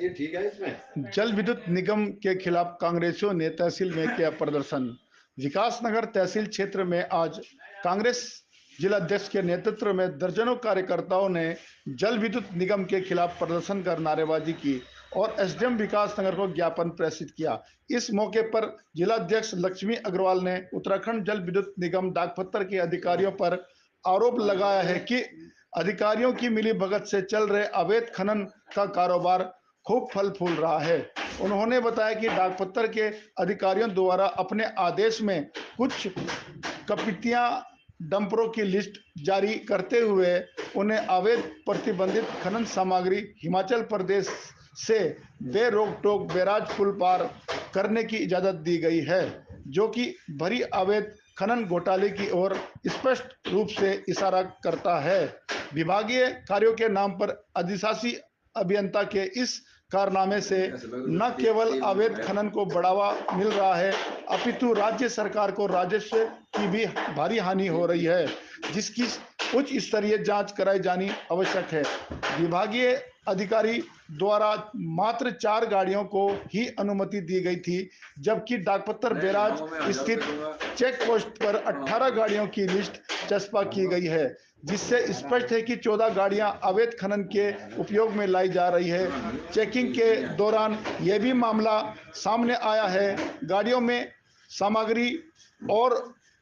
ये ठीक है। इसमें जल विद्युत निगम के खिलाफ कांग्रेसियों ने तहसील में किया प्रदर्शन। विकासनगर तहसील क्षेत्र में आज कांग्रेस जिलाध्यक्ष के नेतृत्व में दर्जनों कार्यकर्ताओं ने जल विद्युत निगम के खिलाफ प्रदर्शन कर नारेबाजी की और एसडीएम विकासनगर को ज्ञापन प्रेषित किया। इस मौके पर जिलाध्यक्ष लक्ष्मी अग्रवाल ने उत्तराखंड जल विद्युत निगम डाकपत्तर के अधिकारियों पर आरोप लगाया है कि अधिकारियों की मिलीभगत से चल रहे अवैध खनन का कारोबार खूब फल फूल रहा है। उन्होंने बताया कि डाकपत्तर के अधिकारियों द्वारा अपने आदेश में कुछ कपिटिया डंपरों की लिस्ट जारी करते हुए उन्हें अवैध प्रतिबंधित खनन सामग्री हिमाचल प्रदेश से बेरोक टोक बैराज पुल पार करने की इजाजत दी गई है, जो कि भरी अवैध खनन घोटाले की ओर स्पष्ट रूप से इशारा करता है। विभागीय कार्यों के नाम पर अधिशासी अभियंता के इस कारनामे से न केवल अवैध खनन को बढ़ावा मिल रहा है, अपितु राज्य सरकार को राजस्व की भी भारी हानि हो रही है, जिसकी उच्च स्तरीय जांच कराई जानी आवश्यक है। विभागीय अधिकारी द्वारा मात्र 4 गाड़ियों को ही अनुमति दी गई थी, जबकि डाकपत्तर बैराज स्थित चेक पोस्ट पर 18 गाड़ियों की लिस्ट चस्पा की गई है, जिससे स्पष्ट है कि 14 गाड़ियां अवैध खनन के उपयोग में लाई जा रही है। चेकिंग के दौरान यह भी मामला सामने आया है, गाड़ियों में सामग्री और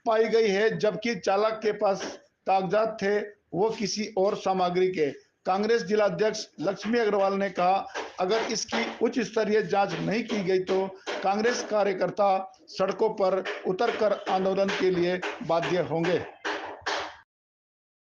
पाई गई है, जबकि चालक के पास कागजात थे वो किसी और सामग्री के। कांग्रेस जिलाध्यक्ष लक्ष्मी अग्रवाल ने कहा, अगर इसकी उच्च स्तरीय जांच नहीं की गई तो कांग्रेस कार्यकर्ता सड़कों पर उतरकर आंदोलन के लिए बाध्य होंगे।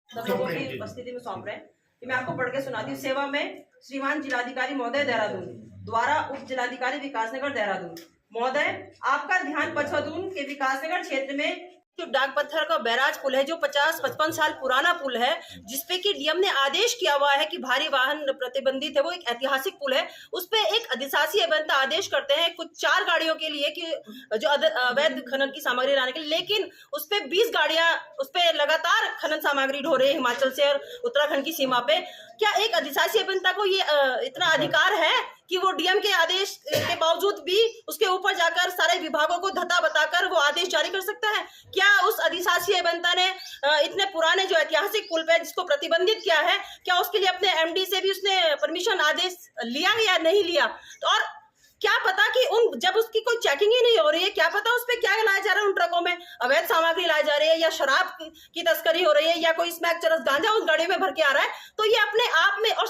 सब लोगों की उपस्थिति में सौंप रहे हैं कि मैं आपको पढ़ के सुनाती हूँ। सेवा में श्रीमान जिलाधिकारी महोदय देहरादून द्वारा उप जिलाधिकारी विकासनगर देहरादून महोदय, आपका ध्यान पचहदून के विकासनगर क्षेत्र में जो डाक पत्थर का बैराज पुल है, जो 50-55 साल पुराना पुल है, जिसपे कि डीएम ने आदेश किया हुआ है कि भारी वाहन प्रतिबंधित है, वो एक ऐतिहासिक पुल है। उस पे एक अधिशासी अभियंता आदेश करते हैं कुछ 4 गाड़ियों के लिए कि जो अवैध खनन की सामग्री लाने के लिए, लेकिन उस पे 20 गाड़ियां उस पे लगातार खनन सामग्री ढो रही है हिमाचल से और उत्तराखंड की सीमा पे। क्या एक अधिशासी अभियंता को ये इतना अधिकार है कि वो डीएम के आदेश के बावजूद भी उसके ऊपर जाकर सारे विभागों को धता बताकर वो आदेश जारी कर सकता है? क्या उस अधिशासी अभियंता ने इतने पुराने जो ऐतिहासिक पुल पे जिसको प्रतिबंधित किया है, क्या उसके लिए अपने एमडी से भी उसने परमिशन आदेश लिया या नहीं लिया? तो और क्या पता कि उन जब उसकी कोई चेकिंग ही नहीं हो रही है, क्या पता उस पर क्या लाया जा रहा है, उन ट्रकों में अवैध सामग्री लाई जा रही है या शराब की तस्करी हो रही है या कोई स्मैक चरस गांजा उस गाड़ी में भर के आ रहा है। तो ये अपने आप में और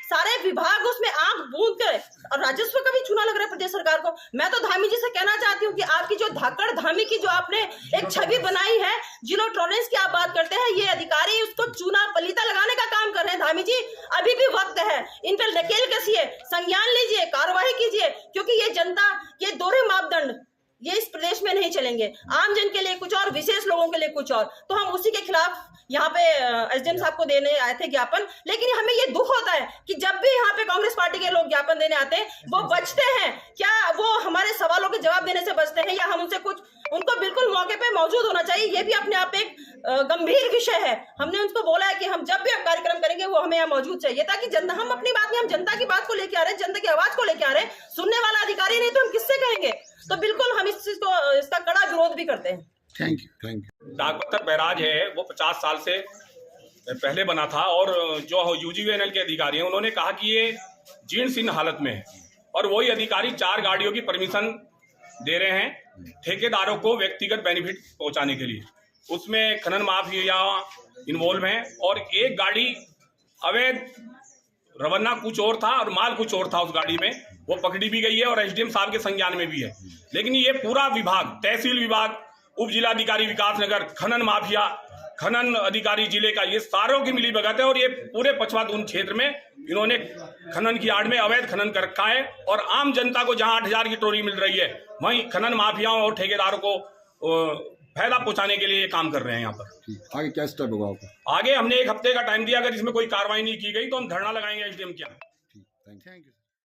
सारे विभाग उसमें आंख बूंद कर और राजस्व का भी चूना लग रहा है प्रदेश सरकार को। मैं तो धामी जी से कहना चाहती हूँ कि आपकी जो धाकड़ धामी की जो आपने एक छवि बनाई है, जीरो टॉलरेंस की आप बात करते हैं, ये अधिकारी उसको चूना पलीता लगाने का काम कर रहे हैं। धामी जी, अभी भी वक्त है, इन पर नकेल कसिए, संज्ञान लीजिए, कार्रवाई कीजिए, क्योंकि ये जनता के दोहरे मापदंड ये इस प्रदेश में नहीं चलेंगे। आम जन के लिए कुछ और, विशेष लोगों के लिए कुछ और। तो हम उसी के खिलाफ यहाँ पे एसडीएम साहब को देने आए थे ज्ञापन। लेकिन हमें ये दुख होता है कि जब भी यहाँ पे कांग्रेस पार्टी के लोग ज्ञापन देने आते हैं वो बचते हैं। क्या वो हमारे सवालों के जवाब देने से बचते हैं या हम उनसे कुछ, उनको बिल्कुल मौके पे मौजूद होना चाहिए। ये भी अपने आप एक गंभीर विषय है। हमने उनको बोला है कि हम जब भी आप कार्यक्रम करेंगे वो हमें यहाँ मौजूद चाहिए, ताकि जनता, हम अपनी बात नहीं, हम जनता की बात को लेकर आ रहे हैं, जनता की आवाज को लेकर आ रहे हैं। सुनने वाला अधिकारी नहीं तो हम किससे कहेंगे? तो बिल्कुल हम इस चीज को, इसका कड़ा विरोध भी करते हैं। Thank you. डाकपत्तर बैराज है वो 50 साल से पहले बना था और जो यूजीवीएनएल के अधिकारी हैं उन्होंने कहा कि ये जीर्ण शीर्ण हालत में है और वही अधिकारी 4 गाड़ियों की परमिशन दे रहे हैं ठेकेदारों को व्यक्तिगत बेनिफिट पहुंचाने के लिए। उसमें खनन माफिया इन्वॉल्व हैं और एक गाड़ी अवैध रवाना कुछ और था और माल कुछ और था उस गाड़ी में, वो पकड़ी भी गई है और एसडीएम साहब के संज्ञान में भी है। लेकिन ये पूरा विभाग, तहसील विभाग, उप जिलाधिकारी विकासनगर, खनन माफिया, खनन अधिकारी जिले का, ये सारों की मिली भगत है और ये पूरे पचहदून क्षेत्र में इन्होंने खनन की आड़ में अवैध खनन कर रखा है और आम जनता को जहां 8000 की टोरी मिल रही है वहीं खनन माफियाओं और ठेकेदारों को फायदा पहुंचाने के लिए ये काम कर रहे हैं। यहाँ पर आगे क्या स्टेप होगा आपको? आगे हमने 1 हफ्ते का टाइम दिया, अगर इसमें कोई कार्रवाई नहीं की गई तो हम धरना लगाएंगे एसडीएम के यहाँ। Thank you.